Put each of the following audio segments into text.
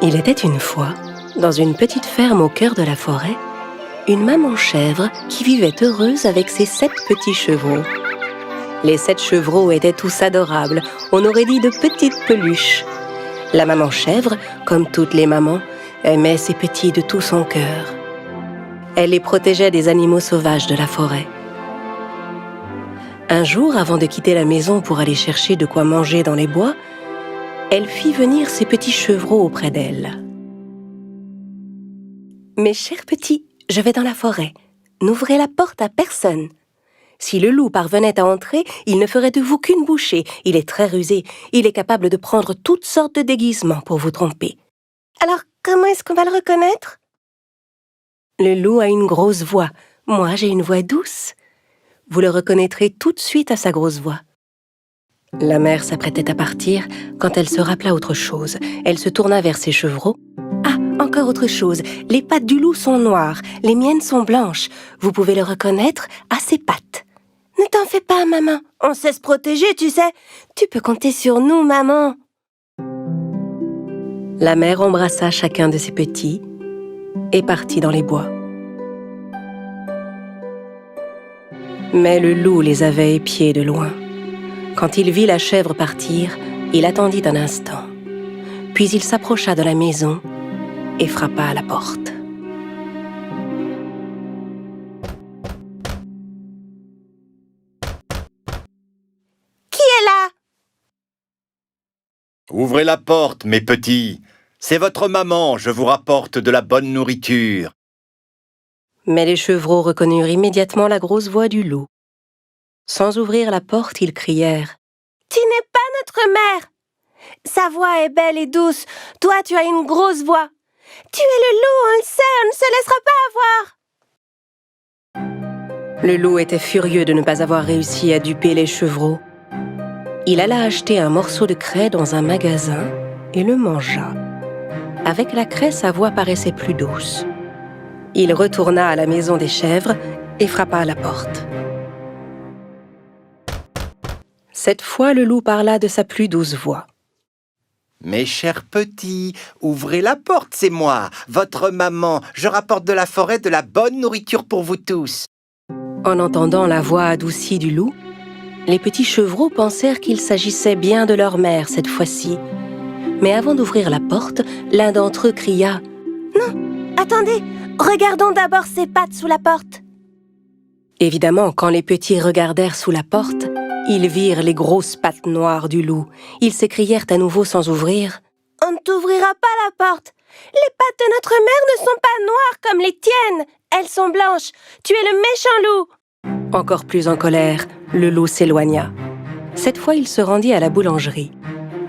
Il était une fois, dans une petite ferme au cœur de la forêt, une maman chèvre qui vivait heureuse avec ses 7 petits chevreaux. Les 7 chevreaux étaient tous adorables, on aurait dit de petites peluches. La maman chèvre, comme toutes les mamans, aimait ses petits de tout son cœur. Elle les protégeait des animaux sauvages de la forêt. Un jour, avant de quitter la maison pour aller chercher de quoi manger dans les bois, elle fit venir ses petits chevreaux auprès d'elle. « Mes chers petits, je vais dans la forêt. N'ouvrez la porte à personne. Si le loup parvenait à entrer, il ne ferait de vous qu'une bouchée. Il est très rusé. Il est capable de prendre toutes sortes de déguisements pour vous tromper. Alors, comment est-ce qu'on va le reconnaître? Le loup a une grosse voix. Moi, j'ai une voix douce. Vous le reconnaîtrez tout de suite à sa grosse voix. » La mère s'apprêtait à partir quand elle se rappela autre chose. Elle se tourna vers ses chevreaux. « Ah, encore autre chose. Les pattes du loup sont noires. Les miennes sont blanches. Vous pouvez le reconnaître à ses pattes. » « Ne t'en fais pas, maman. On sait se protéger, tu sais. Tu peux compter sur nous, maman. » La mère embrassa chacun de ses petits et partit dans les bois. Mais le loup les avait épiés de loin. Quand il vit la chèvre partir, il attendit un instant. Puis il s'approcha de la maison et frappa à la porte. Ouvrez la porte, mes petits. C'est votre maman, je vous rapporte de la bonne nourriture. Mais les chevreaux reconnurent immédiatement la grosse voix du loup. Sans ouvrir la porte, ils crièrent « Tu n'es pas notre mère! Sa voix est belle et douce. Toi, tu as une grosse voix. Tu es le loup, on le sait, on ne se laissera pas avoir. » Le loup était furieux de ne pas avoir réussi à duper les chevreaux. Il alla acheter un morceau de craie dans un magasin et le mangea. Avec la craie, sa voix paraissait plus douce. Il retourna à la maison des chèvres et frappa à la porte. Cette fois, le loup parla de sa plus douce voix. « Mes chers petits, ouvrez la porte, c'est moi, votre maman. Je rapporte de la forêt de la bonne nourriture pour vous tous. » En entendant la voix adoucie du loup, les petits chevreaux pensèrent qu'il s'agissait bien de leur mère cette fois-ci. Mais avant d'ouvrir la porte, l'un d'entre eux cria « Non, attendez, regardons d'abord ses pattes sous la porte. » Évidemment, quand les petits regardèrent sous la porte, ils virent les grosses pattes noires du loup. Ils s'écrièrent à nouveau sans ouvrir « On ne t'ouvrira pas la porte. Les pattes de notre mère ne sont pas noires comme les tiennes. Elles sont blanches. Tu es le méchant loup. » Encore plus en colère, le loup s'éloigna. Cette fois, il se rendit à la boulangerie.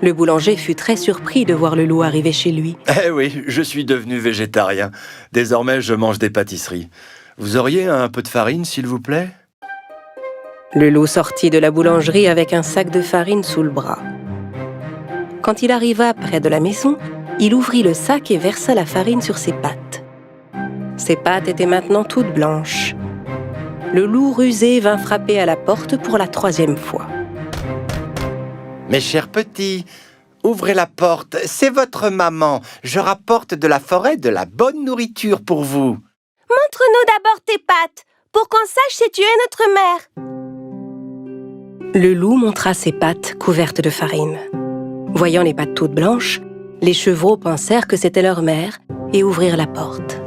Le boulanger fut très surpris de voir le loup arriver chez lui. Eh oui, je suis devenu végétarien. Désormais, je mange des pâtisseries. Vous auriez un peu de farine, s'il vous plaît? Le loup sortit de la boulangerie avec un sac de farine sous le bras. Quand il arriva près de la maison, il ouvrit le sac et versa la farine sur ses pattes. Ses pattes étaient maintenant toutes blanches. Le loup rusé vint frapper à la porte pour la 3e fois. « Mes chers petits, ouvrez la porte, c'est votre maman. Je rapporte de la forêt de la bonne nourriture pour vous. » « Montre-nous d'abord tes pattes, pour qu'on sache si tu es notre mère. » Le loup montra ses pattes couvertes de farine. Voyant les pattes toutes blanches, les chevreaux pensèrent que c'était leur mère et ouvrirent la porte.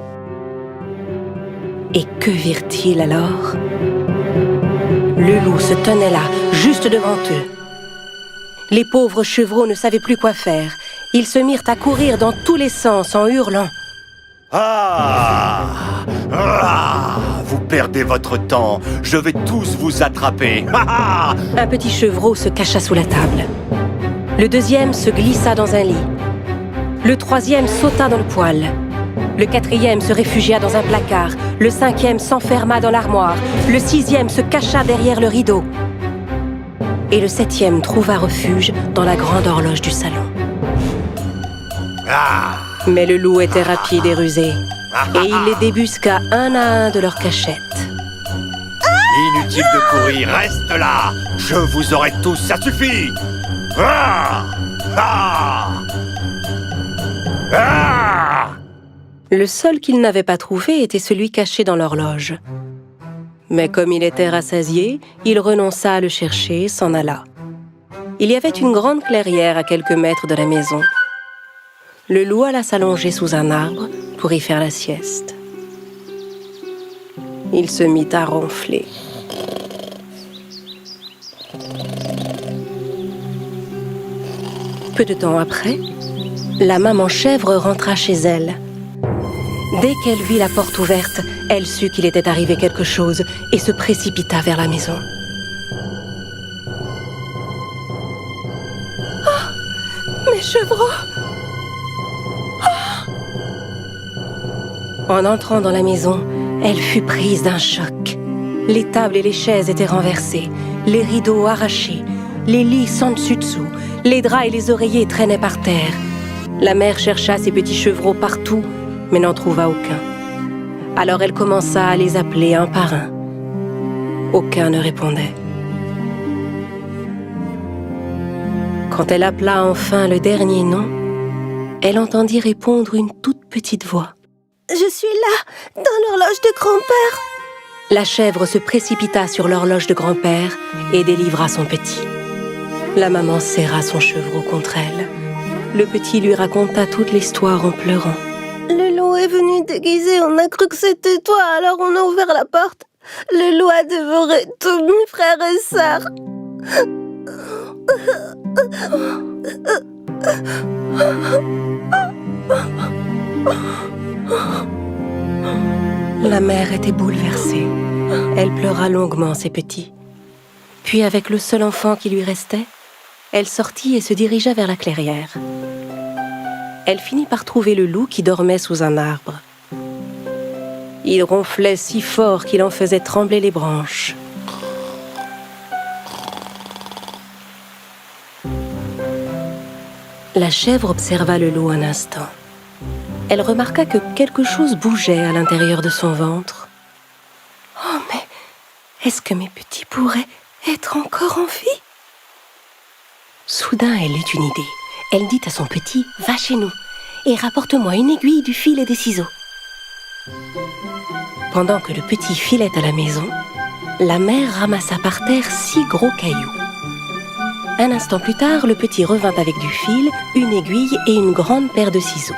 Et que virent-ils alors? Le loup se tenait là, juste devant eux. Les pauvres chevreaux ne savaient plus quoi faire. Ils se mirent à courir dans tous les sens en hurlant. Ah! Ah! Vous perdez votre temps. Je vais tous vous attraper. Un petit chevreau se cacha sous la table. Le 2e se glissa dans un lit. Le 3e sauta dans le poêle. Le 4e se réfugia dans un placard. Le 5e s'enferma dans l'armoire. Le 6e se cacha derrière le rideau. Et le 7e trouva refuge dans la grande horloge du salon. Mais le loup était rapide et rusé. Et il les débusqua un à un de leurs cachettes. Inutile de courir, reste là. Je vous aurai tous, ça suffit. Ah! Ah! Ah! Le seul qu'il n'avait pas trouvé était celui caché dans l'horloge. Mais comme il était rassasié, il renonça à le chercher et s'en alla. Il y avait une grande clairière à quelques mètres de la maison. Le loup alla s'allonger sous un arbre pour y faire la sieste. Il se mit à ronfler. Peu de temps après, la maman chèvre rentra chez elle. Dès qu'elle vit la porte ouverte, elle sut qu'il était arrivé quelque chose et se précipita vers la maison. Oh, mes chevreaux! Oh! En entrant dans la maison, elle fut prise d'un choc. Les tables et les chaises étaient renversées, les rideaux arrachés, les lits sans dessus-dessous, les draps et les oreillers traînaient par terre. La mère chercha ses petits chevreaux partout, mais n'en trouva aucun. Alors elle commença à les appeler un par un. Aucun ne répondait. Quand elle appela enfin le dernier nom, elle entendit répondre une toute petite voix. « Je suis là, dans l'horloge de grand-père !» La chèvre se précipita sur l'horloge de grand-père et délivra son petit. La maman serra son chevreau contre elle. Le petit lui raconta toute l'histoire en pleurant. Le loup est venu déguisé, on a cru que c'était toi, alors on a ouvert la porte. Le loup a dévoré tous mes frères et sœurs. La mère était bouleversée. Elle pleura longuement ses petits. Puis, avec le seul enfant qui lui restait, elle sortit et se dirigea vers la clairière. Elle finit par trouver le loup qui dormait sous un arbre. Il ronflait si fort qu'il en faisait trembler les branches. La chèvre observa le loup un instant. Elle remarqua que quelque chose bougeait à l'intérieur de son ventre. « Oh, mais est-ce que mes petits pourraient être encore en vie ?» Soudain, elle eut une idée. Elle dit à son petit « Va chez nous et rapporte-moi une aiguille, du fil et des ciseaux. » Pendant que le petit filait à la maison, la mère ramassa par terre 6 gros cailloux. Un instant plus tard, le petit revint avec du fil, une aiguille et une grande paire de ciseaux.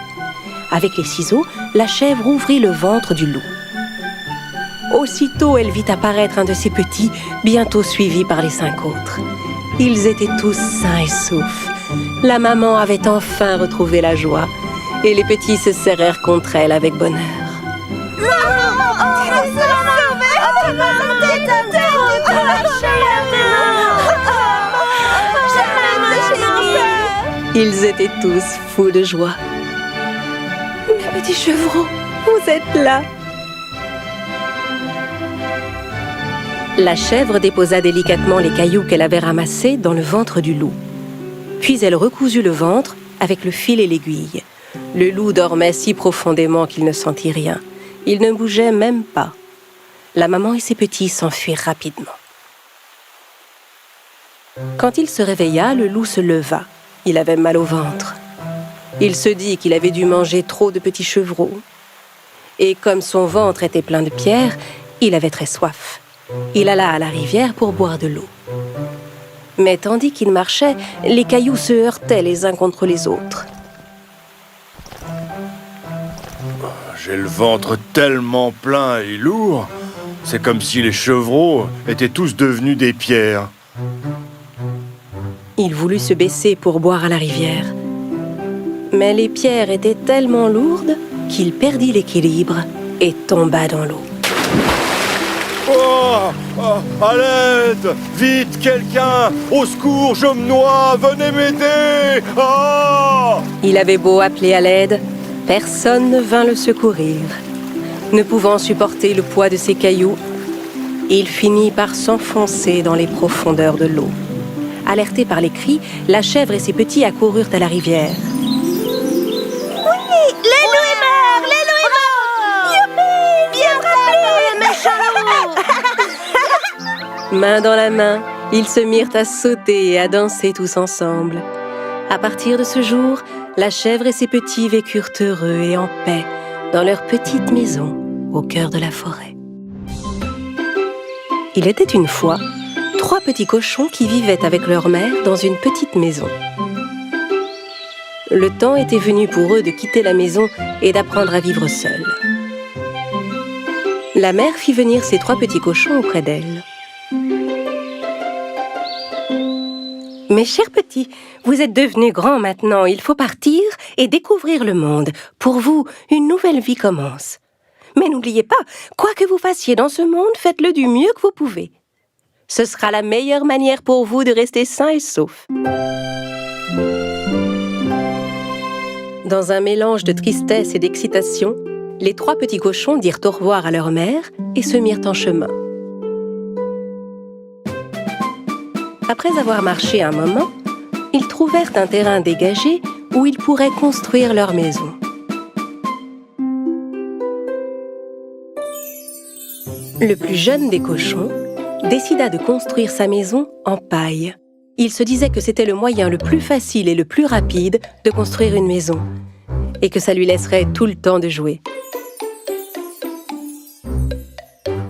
Avec les ciseaux, la chèvre ouvrit le ventre du loup. Aussitôt, elle vit apparaître un de ses petits, bientôt suivi par les 5 autres. Ils étaient tous sains et saufs. La maman avait enfin retrouvé la joie, et les petits se serrèrent contre elle avec bonheur. Ils étaient tous fous de joie. Mes petits chevreaux, vous êtes là. La chèvre déposa délicatement les cailloux qu'elle avait ramassés dans le ventre du loup. Puis elle recousit le ventre avec le fil et l'aiguille. Le loup dormait si profondément qu'il ne sentit rien. Il ne bougeait même pas. La maman et ses petits s'enfuirent rapidement. Quand il se réveilla, le loup se leva. Il avait mal au ventre. Il se dit qu'il avait dû manger trop de petits chevreaux. Et comme son ventre était plein de pierres, il avait très soif. Il alla à la rivière pour boire de l'eau. Mais tandis qu'il marchait, les cailloux se heurtaient les uns contre les autres. J'ai le ventre tellement plein et lourd. C'est comme si les chevreaux étaient tous devenus des pierres. Il voulut se baisser pour boire à la rivière. Mais les pierres étaient tellement lourdes qu'il perdit l'équilibre et tomba dans l'eau. Oh, oh, à l'aide! Vite, quelqu'un! Au secours, je me noie! Venez m'aider! Oh! Il avait beau appeler à l'aide, personne ne vint le secourir. Ne pouvant supporter le poids de ses cailloux, il finit par s'enfoncer dans les profondeurs de l'eau. Alertés par les cris, la chèvre et ses petits accoururent à la rivière. Oui, le loup est mort! Le loup est mort! Youpi! Bien rappelé, méchant loup! Main dans la main, ils se mirent à sauter et à danser tous ensemble. À partir de ce jour, la chèvre et ses petits vécurent heureux et en paix dans leur petite maison au cœur de la forêt. Il était une fois 3 petits cochons qui vivaient avec leur mère dans une petite maison. Le temps était venu pour eux de quitter la maison et d'apprendre à vivre seuls. La mère fit venir ses 3 petits cochons auprès d'elle. « Mes chers petits, vous êtes devenus grands maintenant, il faut partir et découvrir le monde. Pour vous, une nouvelle vie commence. Mais n'oubliez pas, quoi que vous fassiez dans ce monde, faites-le du mieux que vous pouvez. Ce sera la meilleure manière pour vous de rester sains et saufs. » Dans un mélange de tristesse et d'excitation, les 3 petits cochons dirent au revoir à leur mère et se mirent en chemin. Après avoir marché un moment, ils trouvèrent un terrain dégagé où ils pourraient construire leur maison. Le plus jeune des cochons décida de construire sa maison en paille. Il se disait que c'était le moyen le plus facile et le plus rapide de construire une maison, et que ça lui laisserait tout le temps de jouer.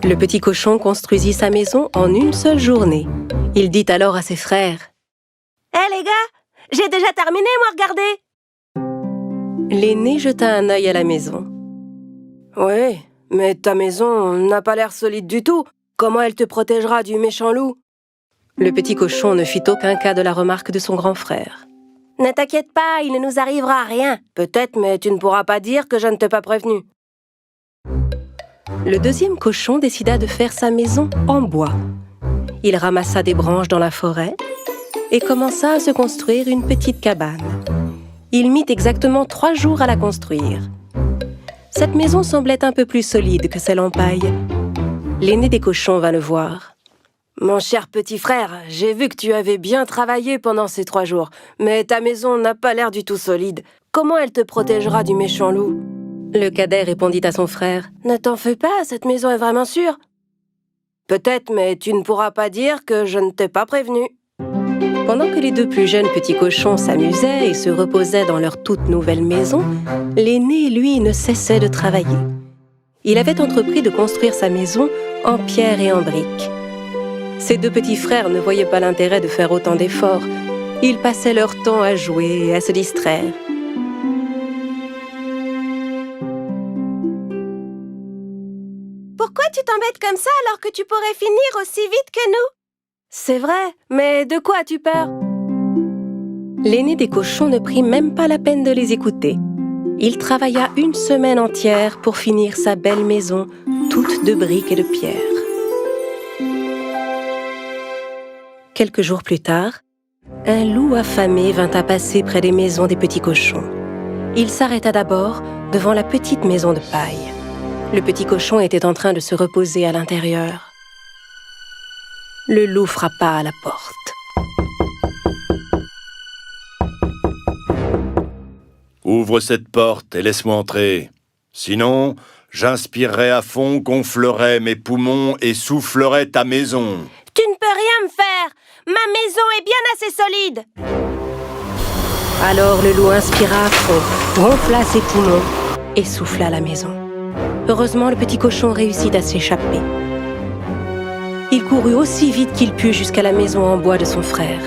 Le petit cochon construisit sa maison en une seule journée. Il dit alors à ses frères: « Hé les gars, j'ai déjà terminé, moi, regardez !» L'aîné jeta un œil à la maison. « Oui, mais ta maison n'a pas l'air solide du tout. Comment elle te protégera du méchant loup ?» Le petit cochon ne fit aucun cas de la remarque de son grand frère. « Ne t'inquiète pas, il ne nous arrivera rien. Peut-être, mais tu ne pourras pas dire que je ne t'ai pas prévenu. » Le deuxième cochon décida de faire sa maison en bois. Il ramassa des branches dans la forêt et commença à se construire une petite cabane. Il mit exactement 3 jours à la construire. Cette maison semblait un peu plus solide que celle en paille. L'aîné des cochons vint le voir. « Mon cher petit frère, j'ai vu que tu avais bien travaillé pendant ces 3 jours, mais ta maison n'a pas l'air du tout solide. Comment elle te protégera du méchant loup ?» Le cadet répondit à son frère: « Ne t'en fais pas, cette maison est vraiment sûre. » « Peut-être, mais tu ne pourras pas dire que je ne t'ai pas prévenu. » Pendant que les 2 plus jeunes petits cochons s'amusaient et se reposaient dans leur toute nouvelle maison, l'aîné, lui, ne cessait de travailler. Il avait entrepris de construire sa maison en pierre et en briques. Ses 2 petits frères ne voyaient pas l'intérêt de faire autant d'efforts. Ils passaient leur temps à jouer et à se distraire. Pourquoi tu t'embêtes comme ça alors que tu pourrais finir aussi vite que nous? C'est vrai, mais de quoi as-tu peur? L'aîné des cochons ne prit même pas la peine de les écouter. Il travailla 1 semaine entière pour finir sa belle maison, toute de briques et de pierres. Quelques jours plus tard, un loup affamé vint à passer près des maisons des petits cochons. Il s'arrêta d'abord devant la petite maison de paille. Le petit cochon était en train de se reposer à l'intérieur. Le loup frappa à la porte. « Ouvre cette porte et laisse-moi entrer. Sinon, j'inspirerai à fond, gonflerai mes poumons et soufflerai ta maison. » « Tu ne peux rien me faire. Ma maison est bien assez solide. » Alors le loup inspira à fond, gonfla ses poumons et souffla la maison. Heureusement, le petit cochon réussit à s'échapper. Il courut aussi vite qu'il put jusqu'à la maison en bois de son frère.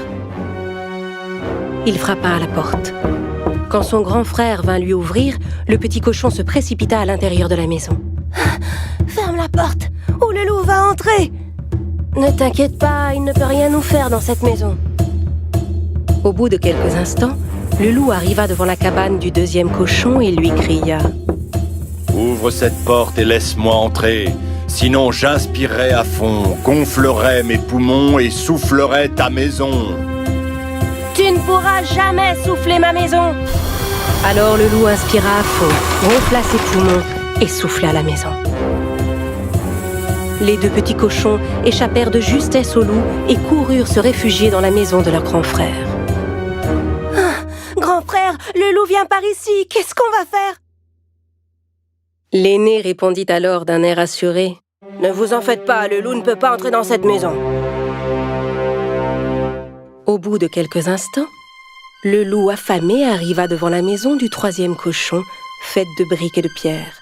Il frappa à la porte. Quand son grand frère vint lui ouvrir, le petit cochon se précipita à l'intérieur de la maison. « Ferme la porte ou le loup va entrer. » « Ne t'inquiète pas, il ne peut rien nous faire dans cette maison. » Au bout de quelques instants, le loup arriva devant la cabane du deuxième cochon et lui cria: « Ouvre cette porte et laisse-moi entrer. Sinon, j'inspirerai à fond, gonflerai mes poumons et soufflerai ta maison. » « Tu ne pourras jamais souffler ma maison. » Alors le loup inspira à fond, gonfla ses poumons et souffla la maison. Les 2 petits cochons échappèrent de justesse au loup et coururent se réfugier dans la maison de leur grand frère. « Ah, grand frère, le loup vient par ici, qu'est-ce qu'on va faire ?» L'aîné répondit alors d'un air assuré: « Ne vous en faites pas, le loup ne peut pas entrer dans cette maison. » Au bout de quelques instants, Le loup affamé arriva devant la maison du troisième cochon, faite de briques et de pierres.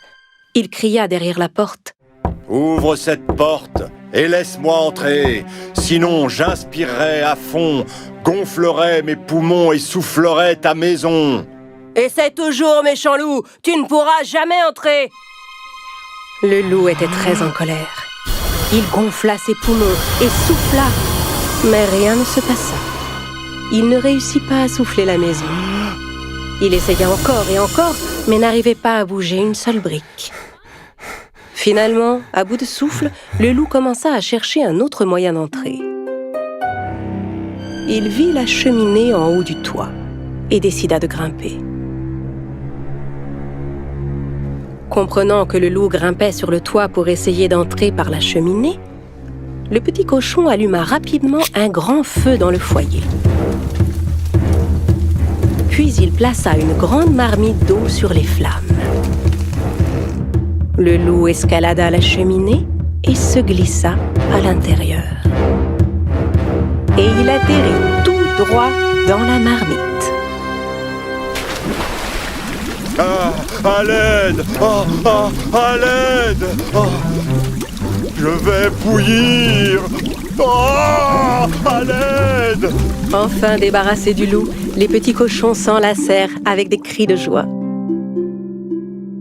Il cria derrière la porte. « Ouvre cette porte et laisse-moi entrer, sinon j'inspirerai à fond, gonflerai mes poumons et soufflerai ta maison. » « Essaie toujours, méchant loup, tu ne pourras jamais entrer !» Le loup était très en colère. Il gonfla ses poumons et souffla, mais rien ne se passa. Il ne réussit pas à souffler la maison. Il essaya encore et encore, mais n'arrivait pas à bouger une seule brique. Finalement, à bout de souffle, le loup commença à chercher un autre moyen d'entrer. Il vit la cheminée en haut du toit et décida de grimper. Comprenant que le loup grimpait sur le toit pour essayer d'entrer par la cheminée, le petit cochon alluma rapidement un grand feu dans le foyer. Puis il plaça une grande marmite d'eau sur les flammes. Le loup escalada la cheminée et se glissa à l'intérieur. Et il atterrit tout droit dans la marmite. Ah, à l'aide! Oh, oh, à l'aide! Oh, je vais bouillir! Oh, à l'aide! Enfin débarrassés du loup, les petits cochons s'enlacèrent avec des cris de joie.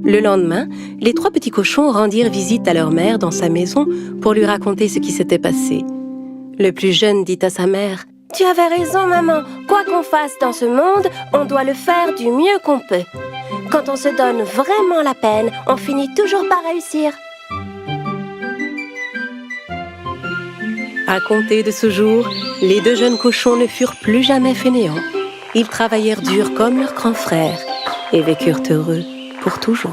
Le lendemain, les 3 petits cochons rendirent visite à leur mère dans sa maison pour lui raconter ce qui s'était passé. Le plus jeune dit à sa mère: « Tu avais raison, maman. Quoi qu'on fasse dans ce monde, on doit le faire du mieux qu'on peut. Quand on se donne vraiment la peine, on finit toujours par réussir. » À compter de ce jour, les 2 jeunes cochons ne furent plus jamais fainéants. Ils travaillèrent dur comme leurs grands frères et vécurent heureux pour toujours.